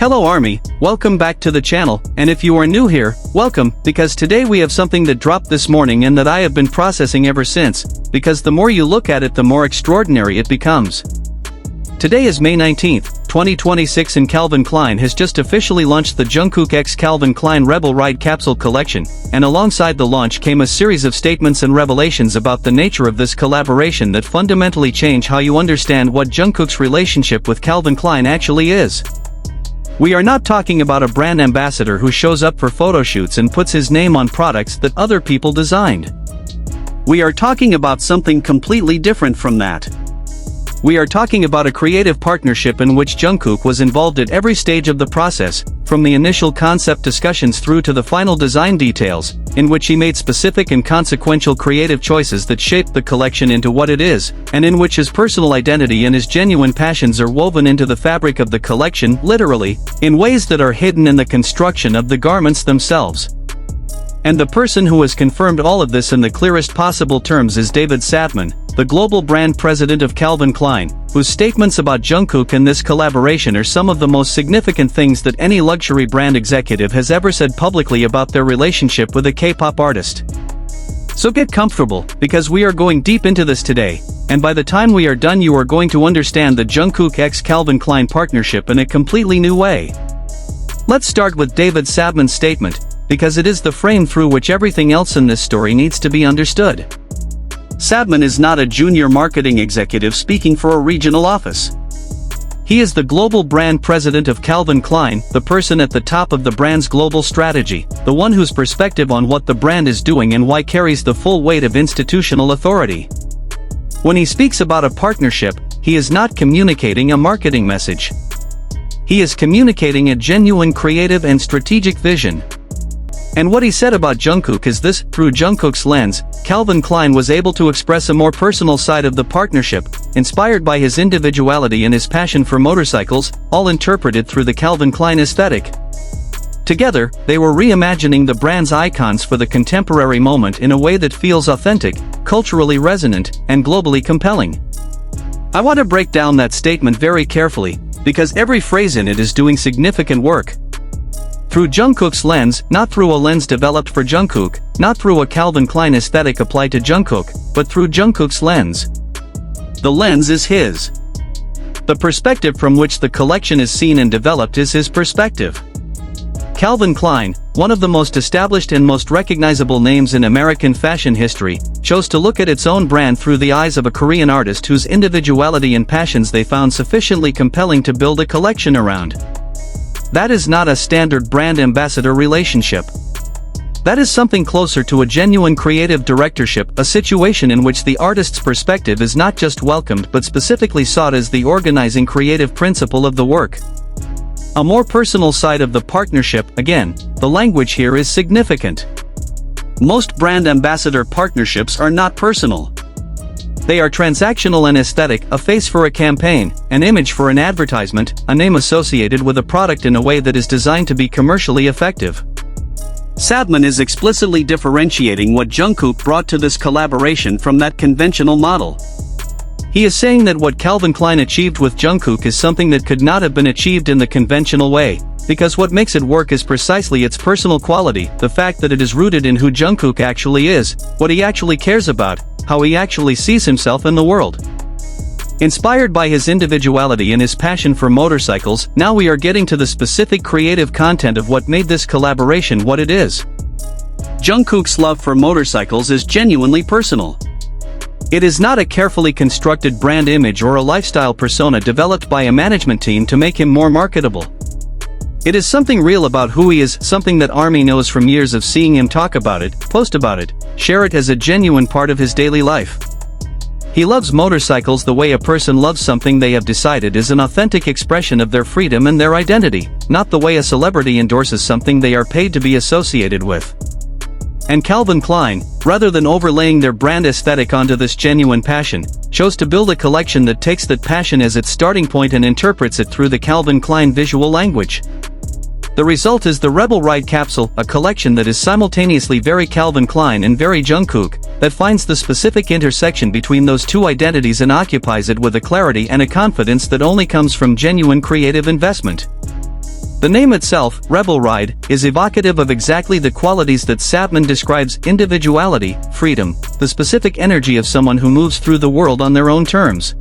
Hello Army, welcome back to the channel, and if you are new here, welcome, because today we have something that dropped this morning and that I have been processing ever since, because the more you look at it the more extraordinary it becomes. Today is May 19th, 2026 and Calvin Klein has just officially launched the Jungkook x Calvin Klein Rebel Ride capsule collection, and alongside the launch came a series of statements and revelations about the nature of this collaboration that fundamentally change how you understand what Jungkook's relationship with Calvin Klein actually is. We are not talking about a brand ambassador who shows up for photo shoots and puts his name on products that other people designed. We are talking about something completely different from that. We are talking about a creative partnership in which Jungkook was involved at every stage of the process, from the initial concept discussions through to the final design details, in which he made specific and consequential creative choices that shaped the collection into what it is, and in which his personal identity and his genuine passions are woven into the fabric of the collection, literally, in ways that are hidden in the construction of the garments themselves. And the person who has confirmed all of this in the clearest possible terms is David Savman, the global brand president of Calvin Klein, whose statements about Jungkook and this collaboration are some of the most significant things that any luxury brand executive has ever said publicly about their relationship with a K-pop artist. So get comfortable, because we are going deep into this today, and by the time we are done you are going to understand the Jungkook x Calvin Klein partnership in a completely new way. Let's start with David Savman's statement, because it is the frame through which everything else in this story needs to be understood. Savman is not a junior marketing executive speaking for a regional office. He is the global brand president of Calvin Klein, the person at the top of the brand's global strategy, the one whose perspective on what the brand is doing and why carries the full weight of institutional authority. When he speaks about a partnership, he is not communicating a marketing message. He is communicating a genuine creative and strategic vision. And what he said about Jungkook is this: through Jungkook's lens, Calvin Klein was able to express a more personal side of the partnership, inspired by his individuality and his passion for motorcycles, all interpreted through the Calvin Klein aesthetic. Together, they were reimagining the brand's icons for the contemporary moment in a way that feels authentic, culturally resonant, and globally compelling. I want to break down that statement very carefully, because every phrase in it is doing significant work. Through Jungkook's lens, not through a lens developed for Jungkook, not through a Calvin Klein aesthetic applied to Jungkook, but through Jungkook's lens. The lens is his. The perspective from which the collection is seen and developed is his perspective. Calvin Klein, one of the most established and most recognizable names in American fashion history, chose to look at its own brand through the eyes of a Korean artist whose individuality and passions they found sufficiently compelling to build a collection around. That is not a standard brand ambassador relationship. That is something closer to a genuine creative directorship, a situation in which the artist's perspective is not just welcomed but specifically sought as the organizing creative principle of the work. A more personal side of the partnership, again, the language here is significant. Most brand ambassador partnerships are not personal. They are transactional and aesthetic, a face for a campaign, an image for an advertisement, a name associated with a product in a way that is designed to be commercially effective. Savman is explicitly differentiating what Jungkook brought to this collaboration from that conventional model. He is saying that what Calvin Klein achieved with Jungkook is something that could not have been achieved in the conventional way, because what makes it work is precisely its personal quality, the fact that it is rooted in who Jungkook actually is, what he actually cares about, how he actually sees himself in the world. Inspired by his individuality and his passion for motorcycles, now we are getting to the specific creative content of what made this collaboration what it is. Jungkook's love for motorcycles is genuinely personal. It is not a carefully constructed brand image or a lifestyle persona developed by a management team to make him more marketable. It is something real about who he is, something that Army knows from years of seeing him talk about it, post about it, share it as a genuine part of his daily life. He loves motorcycles the way a person loves something they have decided is an authentic expression of their freedom and their identity, not the way a celebrity endorses something they are paid to be associated with. And Calvin Klein, rather than overlaying their brand aesthetic onto this genuine passion, chose to build a collection that takes that passion as its starting point and interprets it through the Calvin Klein visual language. The result is the Rebel Ride capsule, a collection that is simultaneously very Calvin Klein and very Jungkook, that finds the specific intersection between those two identities and occupies it with a clarity and a confidence that only comes from genuine creative investment. The name itself, Rebel Ride, is evocative of exactly the qualities that Sapman describes: individuality, freedom, the specific energy of someone who moves through the world on their own terms.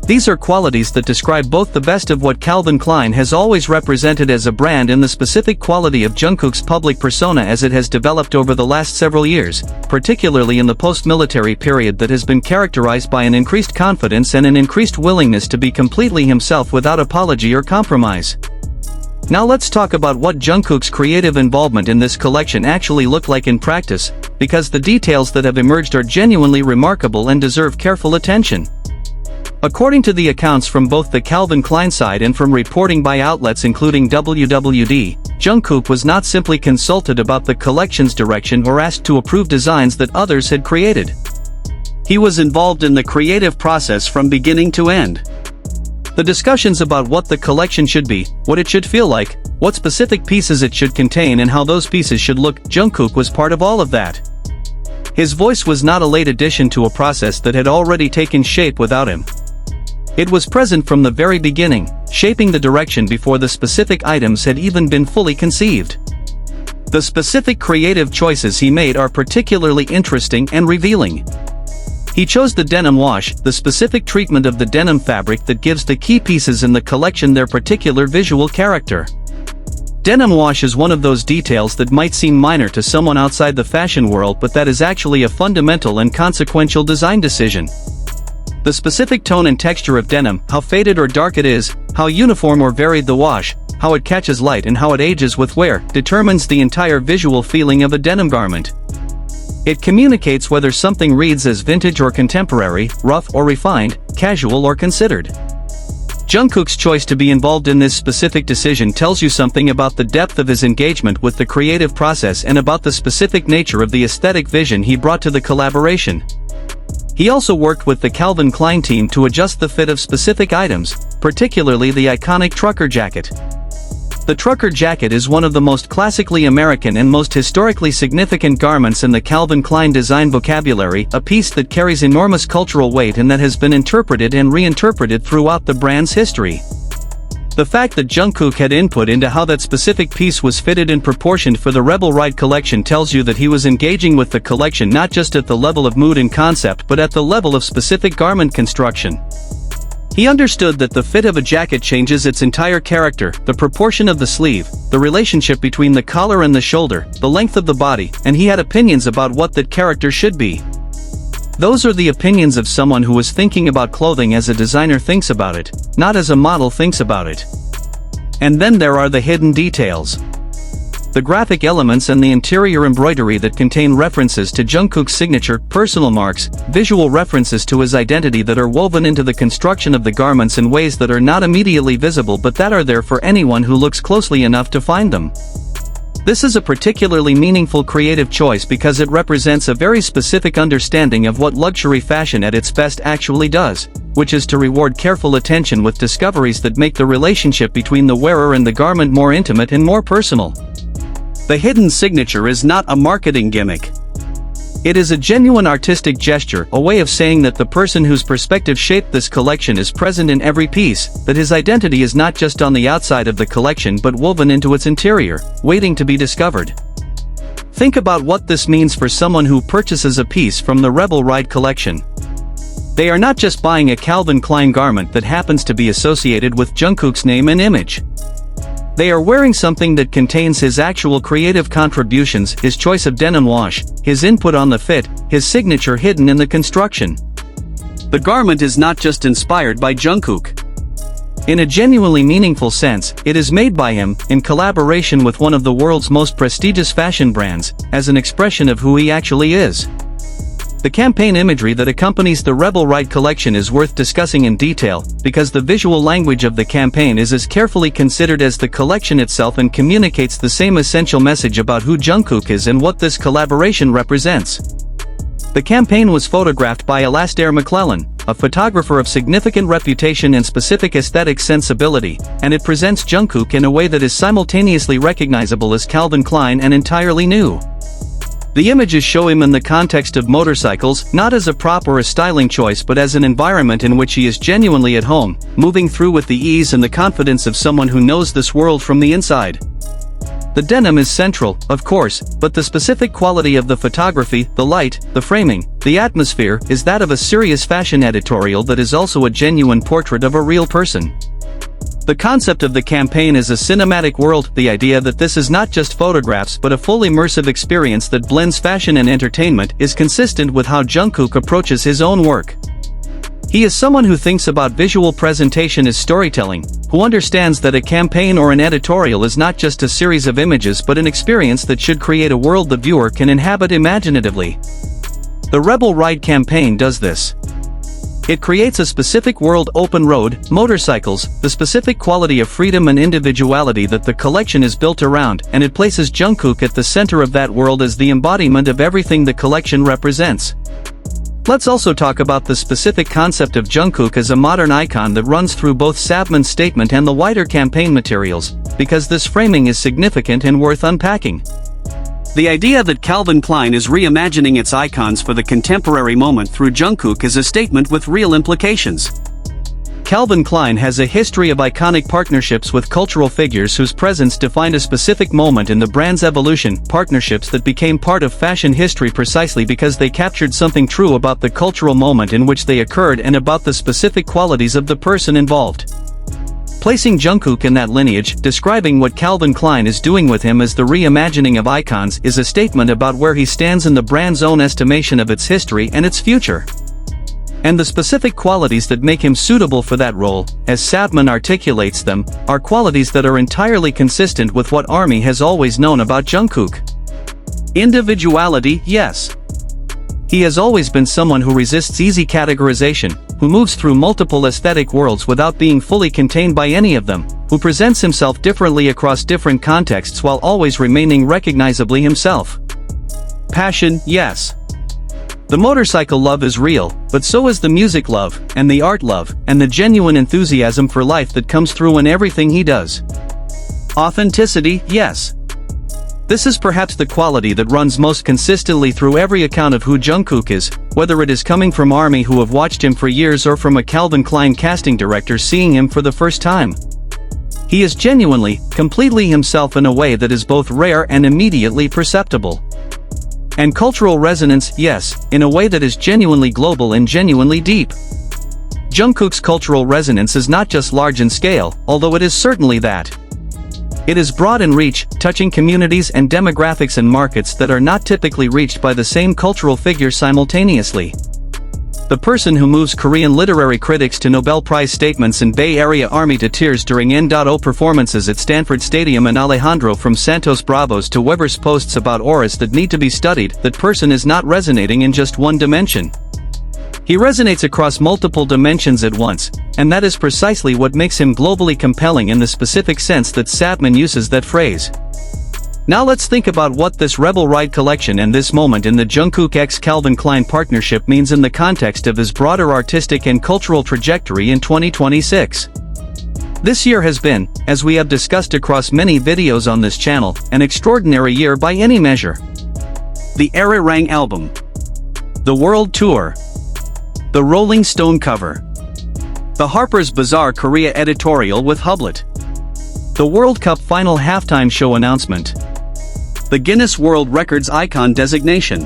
These are qualities that describe both the best of what Calvin Klein has always represented as a brand and the specific quality of Jungkook's public persona as it has developed over the last several years, particularly in the post-military period that has been characterized by an increased confidence and an increased willingness to be completely himself without apology or compromise. Now let's talk about what Jungkook's creative involvement in this collection actually looked like in practice, because the details that have emerged are genuinely remarkable and deserve careful attention. According to the accounts from both the Calvin Klein side and from reporting by outlets including WWD, Jungkook was not simply consulted about the collection's direction or asked to approve designs that others had created. He was involved in the creative process from beginning to end. The discussions about what the collection should be, what it should feel like, what specific pieces it should contain and how those pieces should look, Jungkook was part of all of that. His voice was not a late addition to a process that had already taken shape without him. It was present from the very beginning, shaping the direction before the specific items had even been fully conceived. The specific creative choices he made are particularly interesting and revealing. He chose the denim wash, the specific treatment of the denim fabric that gives the key pieces in the collection their particular visual character. Denim wash is one of those details that might seem minor to someone outside the fashion world, but that is actually a fundamental and consequential design decision. The specific tone and texture of denim, how faded or dark it is, how uniform or varied the wash, how it catches light and how it ages with wear, determines the entire visual feeling of a denim garment. It communicates whether something reads as vintage or contemporary, rough or refined, casual or considered. Jungkook's choice to be involved in this specific decision tells you something about the depth of his engagement with the creative process and about the specific nature of the aesthetic vision he brought to the collaboration. He also worked with the Calvin Klein team to adjust the fit of specific items, particularly the iconic trucker jacket. The trucker jacket is one of the most classically American and most historically significant garments in the Calvin Klein design vocabulary, a piece that carries enormous cultural weight and that has been interpreted and reinterpreted throughout the brand's history. The fact that Jungkook had input into how that specific piece was fitted and proportioned for the Rebel Ride collection tells you that he was engaging with the collection not just at the level of mood and concept but at the level of specific garment construction. He understood that the fit of a jacket changes its entire character, the proportion of the sleeve, the relationship between the collar and the shoulder, the length of the body, and he had opinions about what that character should be. Those are the opinions of someone who is thinking about clothing as a designer thinks about it, not as a model thinks about it. And then there are the hidden details. The graphic elements and the interior embroidery that contain references to Jungkook's signature, personal marks, visual references to his identity that are woven into the construction of the garments in ways that are not immediately visible but that are there for anyone who looks closely enough to find them. This is a particularly meaningful creative choice because it represents a very specific understanding of what luxury fashion at its best actually does, which is to reward careful attention with discoveries that make the relationship between the wearer and the garment more intimate and more personal. The hidden signature is not a marketing gimmick. It is a genuine artistic gesture, a way of saying that the person whose perspective shaped this collection is present in every piece, that his identity is not just on the outside of the collection but woven into its interior, waiting to be discovered. Think about what this means for someone who purchases a piece from the Rebel Ride collection. They are not just buying a Calvin Klein garment that happens to be associated with Jungkook's name and image. They are wearing something that contains his actual creative contributions, his choice of denim wash, his input on the fit, his signature hidden in the construction. The garment is not just inspired by Jungkook. In a genuinely meaningful sense, it is made by him, in collaboration with one of the world's most prestigious fashion brands, as an expression of who he actually is. The campaign imagery that accompanies the Rebel Ride collection is worth discussing in detail, because the visual language of the campaign is as carefully considered as the collection itself and communicates the same essential message about who Jungkook is and what this collaboration represents. The campaign was photographed by Alastair McClellan, a photographer of significant reputation and specific aesthetic sensibility, and it presents Jungkook in a way that is simultaneously recognizable as Calvin Klein and entirely new. The images show him in the context of motorcycles, not as a prop or a styling choice but as an environment in which he is genuinely at home, moving through with the ease and the confidence of someone who knows this world from the inside. The denim is central, of course, but the specific quality of the photography, the light, the framing, the atmosphere, is that of a serious fashion editorial that is also a genuine portrait of a real person. The concept of the campaign is a cinematic world, the idea that this is not just photographs but a full immersive experience that blends fashion and entertainment is consistent with how Jungkook approaches his own work. He is someone who thinks about visual presentation as storytelling, who understands that a campaign or an editorial is not just a series of images but an experience that should create a world the viewer can inhabit imaginatively. The Rebel Ride campaign does this. It creates a specific world: open road, motorcycles, the specific quality of freedom and individuality that the collection is built around, and it places Jungkook at the center of that world as the embodiment of everything the collection represents. Let's also talk about the specific concept of Jungkook as a modern icon that runs through both Sabman's statement and the wider campaign materials, because this framing is significant and worth unpacking. The idea that Calvin Klein is reimagining its icons for the contemporary moment through Jungkook is a statement with real implications. Calvin Klein has a history of iconic partnerships with cultural figures whose presence defined a specific moment in the brand's evolution, partnerships that became part of fashion history precisely because they captured something true about the cultural moment in which they occurred and about the specific qualities of the person involved. Placing Jungkook in that lineage, describing what Calvin Klein is doing with him as the reimagining of icons, is a statement about where he stands in the brand's own estimation of its history and its future. And the specific qualities that make him suitable for that role, as Sabman articulates them, are qualities that are entirely consistent with what ARMY has always known about Jungkook. Individuality, yes. He has always been someone who resists easy categorization, who moves through multiple aesthetic worlds without being fully contained by any of them, who presents himself differently across different contexts while always remaining recognizably himself. Passion, yes. The motorcycle love is real, but so is the music love, and the art love, and the genuine enthusiasm for life that comes through in everything he does. Authenticity, yes. This is perhaps the quality that runs most consistently through every account of who Jungkook is, whether it is coming from ARMY who have watched him for years or from a Calvin Klein casting director seeing him for the first time. He is genuinely, completely himself in a way that is both rare and immediately perceptible. And cultural resonance, yes, in a way that is genuinely global and genuinely deep. Jungkook's cultural resonance is not just large in scale, although it is certainly that. It is broad in reach, touching communities and demographics and markets that are not typically reached by the same cultural figure simultaneously. The person who moves Korean literary critics to Nobel Prize statements and Bay Area ARMY to tears during N.O. performances at Stanford Stadium, and Alejandro from Santos Bravos to Weber's posts about auras that need to be studied, that person is not resonating in just one dimension. He resonates across multiple dimensions at once, and that is precisely what makes him globally compelling in the specific sense that Sabman uses that phrase. Now let's think about what this Rebel Ride collection and this moment in the Jungkook x Calvin Klein partnership means in the context of his broader artistic and cultural trajectory in 2026. This year has been, as we have discussed across many videos on this channel, an extraordinary year by any measure. The Arirang album. The World Tour. The Rolling Stone cover. The Harper's Bazaar Korea editorial with Hublet. The World Cup final halftime show announcement. The Guinness World Records icon designation.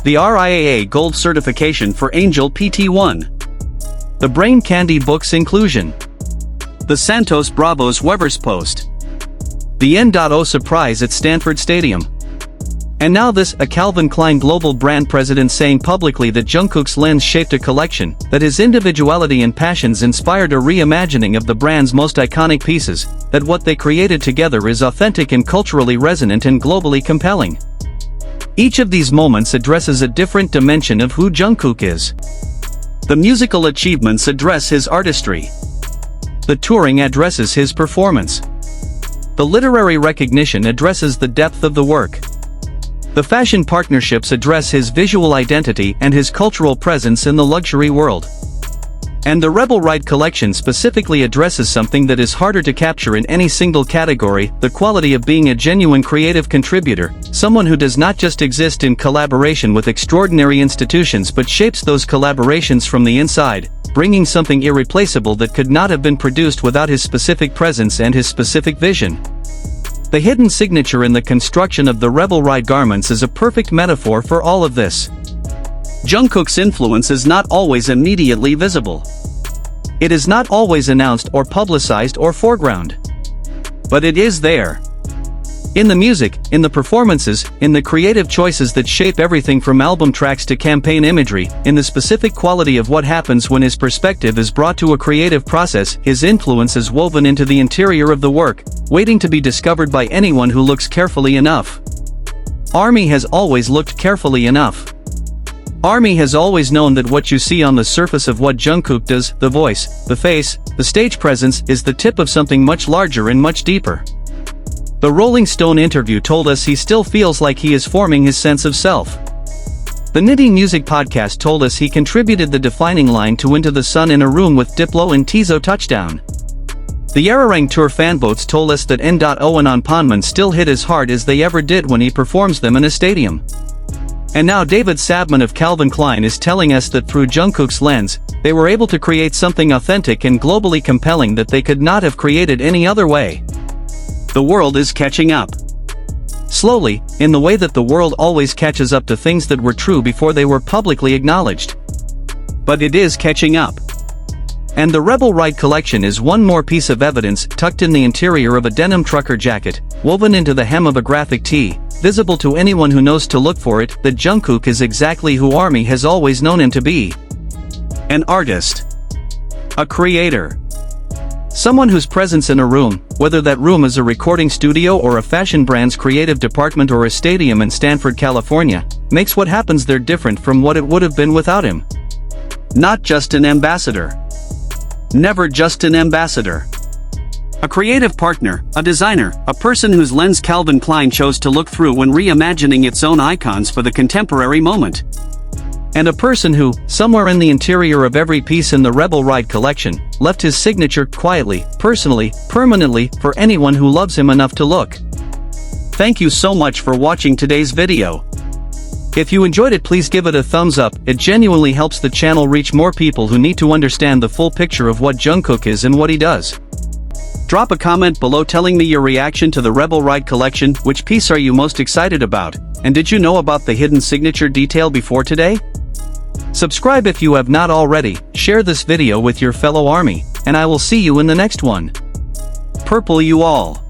The RIAA Gold certification for Angel PT1. The Brain Candy Books inclusion. The Santos Bravos Weber's post. The N.O. surprise at Stanford Stadium. And now this, a Calvin Klein global brand president saying publicly that Jungkook's lens shaped a collection, that his individuality and passions inspired a reimagining of the brand's most iconic pieces, that what they created together is authentic and culturally resonant and globally compelling. Each of these moments addresses a different dimension of who Jungkook is. The musical achievements address his artistry. The touring addresses his performance. The literary recognition addresses the depth of the work. The fashion partnerships address his visual identity and his cultural presence in the luxury world. And the Rebel Ride collection specifically addresses something that is harder to capture in any single category, the quality of being a genuine creative contributor, someone who does not just exist in collaboration with extraordinary institutions but shapes those collaborations from the inside, bringing something irreplaceable that could not have been produced without his specific presence and his specific vision. The hidden signature in the construction of the Rebel Ride garments is a perfect metaphor for all of this. Jungkook's influence is not always immediately visible. It is not always announced or publicized or foreground. But it is there. In the music, in the performances, in the creative choices that shape everything from album tracks to campaign imagery, in the specific quality of what happens when his perspective is brought to a creative process, his influence is woven into the interior of the work, waiting to be discovered by anyone who looks carefully enough. ARMY has always looked carefully enough. ARMY has always known that what you see on the surface of what Jungkook does, the voice, the face, the stage presence, is the tip of something much larger and much deeper. The Rolling Stone interview told us he still feels like he is forming his sense of self. The Knitting Music podcast told us he contributed the defining line to Into the Sun in a room with Diplo and Tizo Touchdown. The Yararang Tour fanboats told us that N.O and Onpanman still hit as hard as they ever did when he performs them in a stadium. And now David Sabman of Calvin Klein is telling us that through Jungkook's lens, they were able to create something authentic and globally compelling that they could not have created any other way. The world is catching up. Slowly, in the way that the world always catches up to things that were true before they were publicly acknowledged. But it is catching up. And the Rebel Ride collection is one more piece of evidence tucked in the interior of a denim trucker jacket, woven into the hem of a graphic tee, visible to anyone who knows to look for it, that Jungkook is exactly who ARMY has always known him to be. An artist. A creator. Someone whose presence in a room, whether that room is a recording studio or a fashion brand's creative department or a stadium in Stanford, California, makes what happens there different from what it would have been without him. Not just an ambassador. Never just an ambassador. A creative partner, a designer, a person whose lens Calvin Klein chose to look through when reimagining its own icons for the contemporary moment. And a person who, somewhere in the interior of every piece in the Rebel Ride collection, left his signature quietly, personally, permanently, for anyone who loves him enough to look. Thank you so much for watching today's video. If you enjoyed it, please give it a thumbs up. It genuinely helps the channel reach more people who need to understand the full picture of what Jungkook is and what he does. Drop a comment below telling me your reaction to the Rebel Ride collection. Which piece are you most excited about? And did you know about the hidden signature detail before today? Subscribe if you have not already, share this video with your fellow ARMY, and I will see you in the next one. Purple you all.